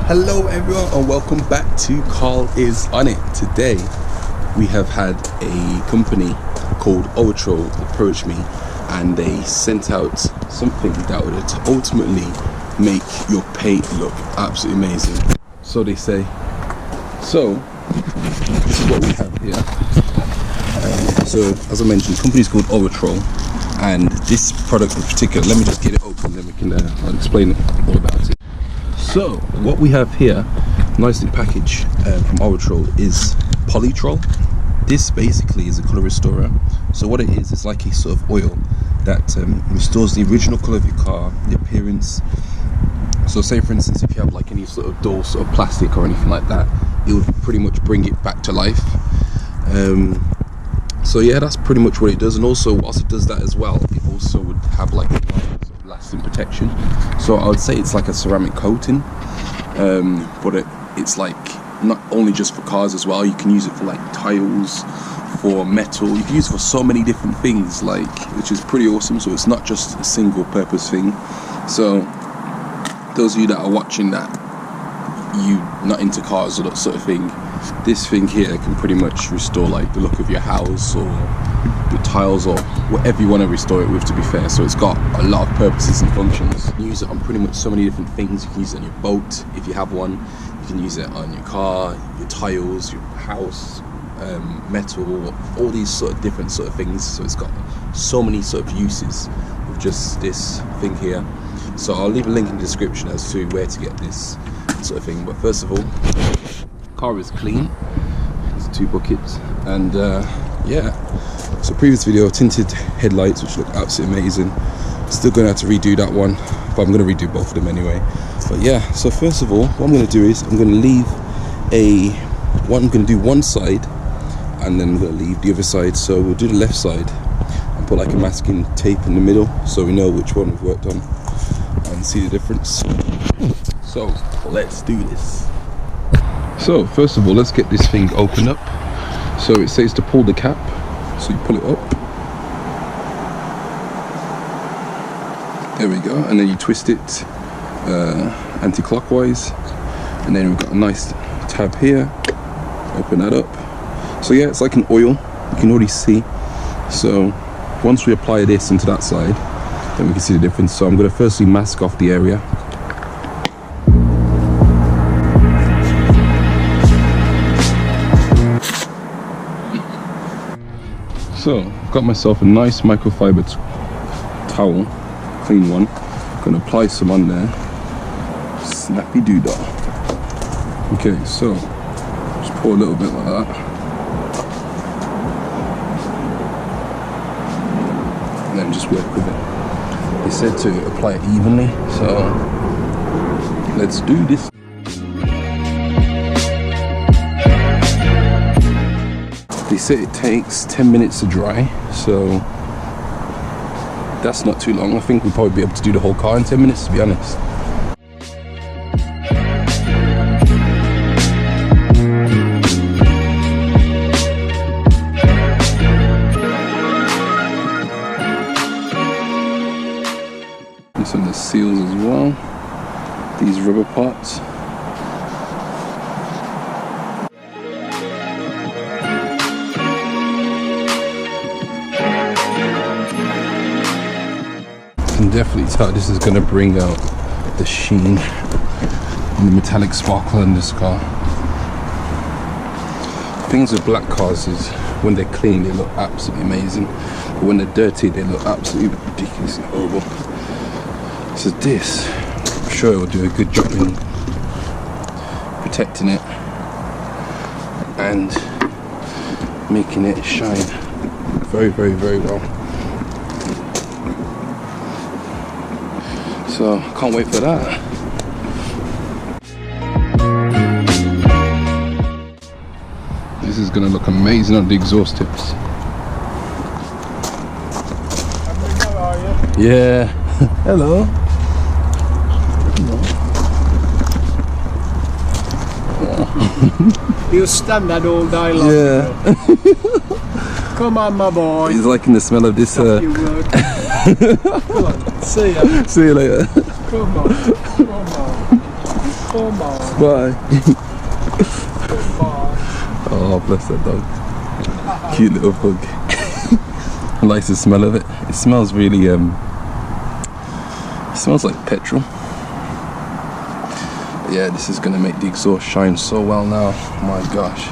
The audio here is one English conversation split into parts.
Hello everyone and welcome back to Carl is on it. Today we have had a company called Owatrol approach me and they sent out something that would ultimately make your paint look absolutely amazing. So they say, so this is what we have here. So as I mentioned, the company is called Owatrol, and this product in particular, let me just get it open, then we can I'll explain all about it. So what we have here, nicely packaged from Owatrol, is Polytrol. This basically is a color restorer. So what it is, it's like a sort of oil that restores the original color of your car, the appearance. So say for instance, if you have like any sort of dull sort of plastic or anything like that, it would pretty much bring it back to life. So yeah, that's pretty much what it does. And also whilst it does that as well, it also would have like a sort of lasting protection. So I would say it's like a ceramic coating, but it's like not only just for cars as well. You can use it for like tiles, for metal, you can use it for so many different things, like, which is pretty awesome. So it's not just a single purpose thing. So those of you that are watching that you not into cars or that sort of thing, this thing here can pretty much restore like the look of your house or the tiles or whatever you want to restore it with, to be fair. So it's got a lot of purposes and functions. You can use it on pretty much so many different things. You can use it on your boat if you have one, you can use it on your car, your tiles, your house, metal, all these sort of different sort of things. So it's got so many sort of uses with just this thing here. So I'll leave a link in the description as to where to get this sort of thing. But first of all, car is clean. There's 2 buckets, and yeah. So previous video, tinted headlights, which look absolutely amazing. Still gonna have to redo that one, but I'm gonna redo both of them anyway. But yeah, so first of all, what I'm gonna do is I'm gonna leave I'm gonna do one side, and then I'm gonna leave the other side. So we'll do the left side and put like a masking tape in the middle, so we know which one we've worked on and see the difference. So let's do this. So first of all, let's get this thing opened up. So it says to pull the cap, so you pull it up, there we go, and then you twist it anti-clockwise, and then we've got a nice tab here, open that up. So yeah, it's like an oil, you can already see. So once we apply this into that side, then we can see the difference. So I'm going to firstly mask off the area. So I've got myself a nice microfiber towel, clean one. I'm going to apply some on there. Snappy doodah. Okay, so just pour a little bit like that. And then just work with it. They said to apply it evenly, so let's do this. They say it takes 10 minutes to dry, so that's not too long. I think we'll probably be able to do the whole car in 10 minutes, to be honest. This on the seals as well, these rubber parts. Definitely tell this is going to bring out the sheen and the metallic sparkle in this car. Things with black cars is when they're clean they look absolutely amazing, but when they're dirty they look absolutely ridiculously horrible. So this, I'm sure it will do a good job in protecting it and making it shine very, very, very well. So I can't wait for that. This is going to look amazing on the exhaust tips. How are you? Yeah. Hello. You stand that all day long. Yeah. Come on, my boy. He's liking the smell of this. You work. Come on. See ya. See you later. Come on. Come on. Come on. Bye. Bye. Oh, bless that dog. Cute little pug. I like the smell of it. It smells really, it smells like petrol. But yeah, this is gonna make the exhaust shine so well now. My gosh.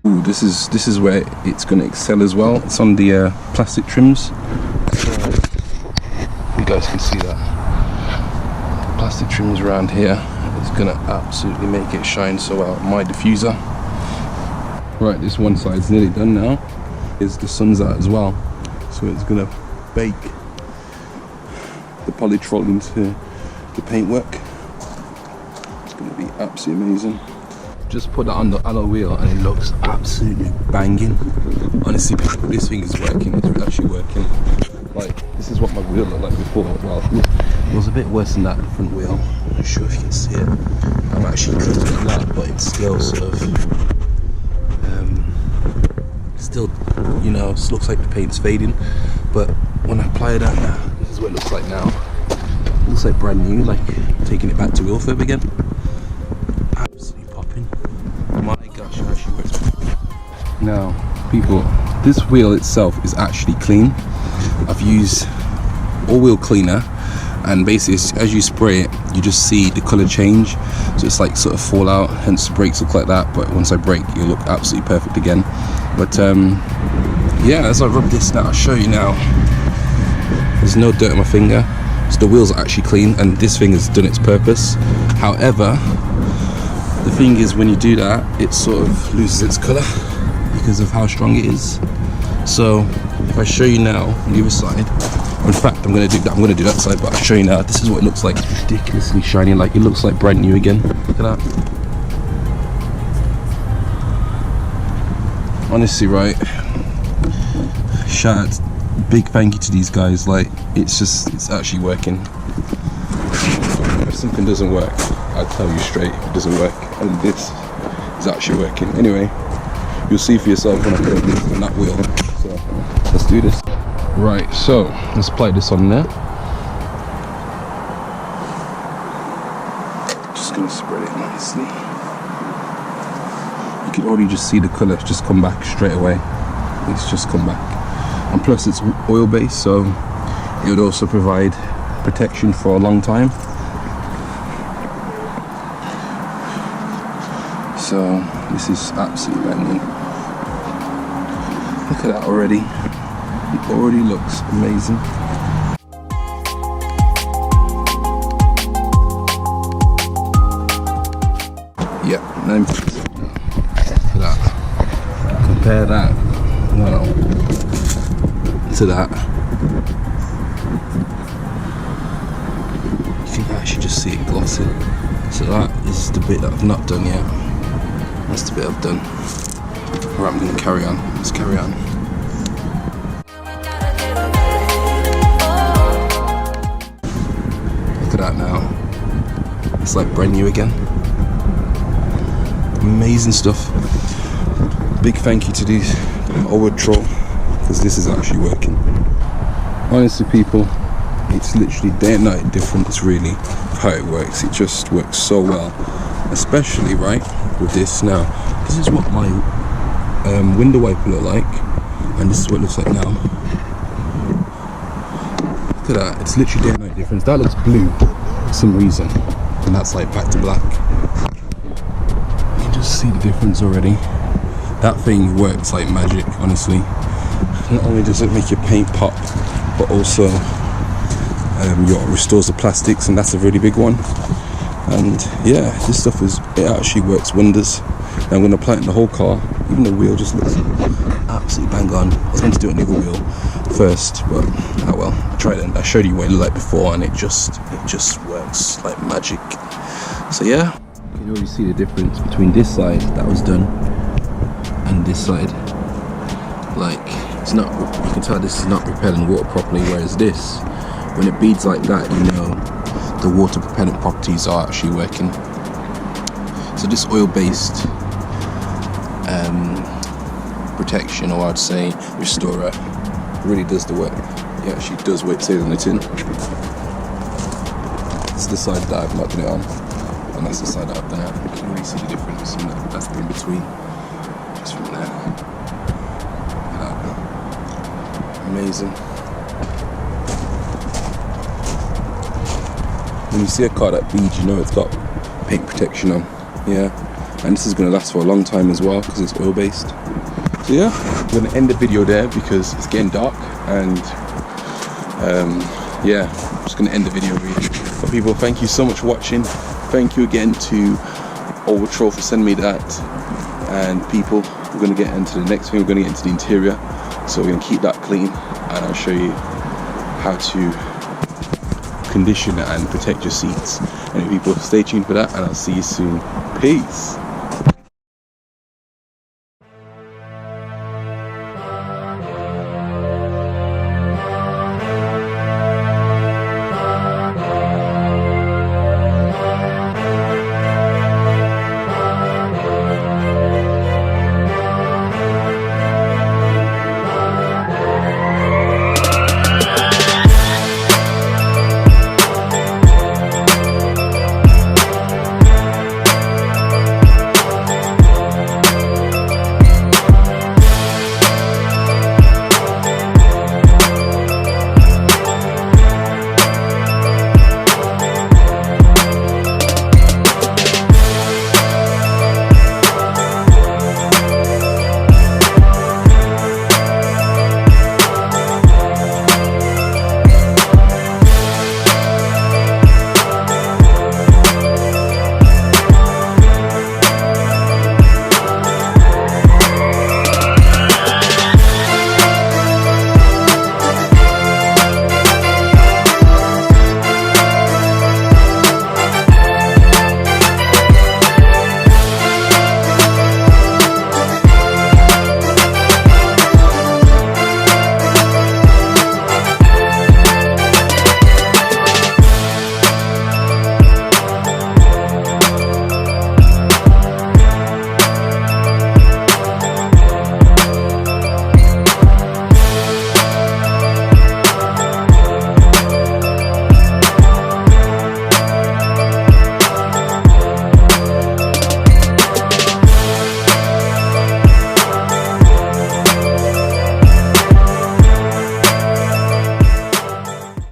Ooh, this is where it's gonna excel as well. It's on the plastic trims. You guys can see that. Plastic trims around here is gonna absolutely make it shine so well. My diffuser. Right, this one side's nearly done now. The sun's out as well, so it's gonna bake the Polytrol into the paintwork. It's gonna be absolutely amazing. Just put that on the alloy wheel and it looks absolutely banging. Honestly, this thing is working. It's actually working. Like, this is what my wheel looked like before. Well, it was a bit worse than that front wheel. I'm not sure if you can see it. I'm actually cutting it like that, but it's still sort of, still, you know, it looks like the paint's fading. But when I apply that now, this is what it looks like now. It looks like brand new, like taking it back to wheel fib again. Absolutely popping. My gosh, it actually works. Now, people, this wheel itself is actually clean. I've used all-wheel cleaner, and basically as you spray it, you just see the colour change. So it's like sort of fallout, hence the brakes look like that. But once I brake, it'll look absolutely perfect again. But yeah, as I rub this now, I'll show you now. There's no dirt on my finger, so the wheels are actually clean, and this thing has done its purpose. However, the thing is, when you do that, it sort of loses its colour because of how strong it is. So if I show you now on the other side, in fact I'm going to do that side, but I'll show you now. This is what it looks like. It's ridiculously shiny, like it looks like brand new again. Look at that. Honestly, right, shout out, big thank you to these guys. Like, it's actually working. If something doesn't work, I'll tell you straight if it doesn't work, and this is actually working. Anyway, you'll see for yourself when I put this on that wheel. So let's do this. Right, so let's apply this on there. Just gonna spread it nicely. You can already just see the colour just come back straight away. It's just come back, and plus it's oil based, so it would also provide protection for a long time. So this is absolutely banging. Look at that already. It already looks amazing. Yeah, look at that. Compare that, well, to that. You can actually just see it glossing. So that is the bit that I've not done yet. That's the bit I've done. Right, I'm going to carry on. Let's carry on. Look at that now. It's like brand new again. Amazing stuff. Big thank you to these Owatrol, because this is actually working. Honestly, people, it's literally day and night difference really how it works. It just works so well, especially right with this now. This is what my window wiper look like, and this is what it looks like now. Look at that, it's literally day and night difference. That looks blue for some reason, and that's like back to black. You can just see the difference already. That thing works like magic, honestly. Not only does it make your paint pop, but also restores the plastics, and that's a really big one. And yeah, this stuff it actually works wonders. And I'm going to apply it in the whole car. Even the wheel just looks absolutely bang on. I was meant to do it on the other wheel first, but oh well. I tried it. I showed you what it looked like before, and it just works like magic. So yeah, you can already see the difference between this side that was done and this side. Like, it's not, you can tell this is not repelling water properly, whereas this, when it beads like that, you know the water propellant properties are actually working. So this oil-based protection, or I'd say restorer, really does the work. it actually does what it says on the tin. It's the side that I've not done it on, and that's the side that I've done it on. You can really see the difference, and that's the in between, just from there. Look at that. Amazing. When you see a car that bleeds, you know it's got paint protection on. Yeah, and this is going to last for a long time as well because it's oil based. So yeah, I'm going to end the video there because it's getting dark, and yeah, I'm just going to end the video really. But people, thank you so much for watching. Thank you again to Owatrol for sending me that. And people, we're going to get into the next thing. We're going to get into the interior, so we're going to keep that clean, and I'll show you how to condition and protect your seats. Anyway people, stay tuned for that, and I'll see you soon. Peace.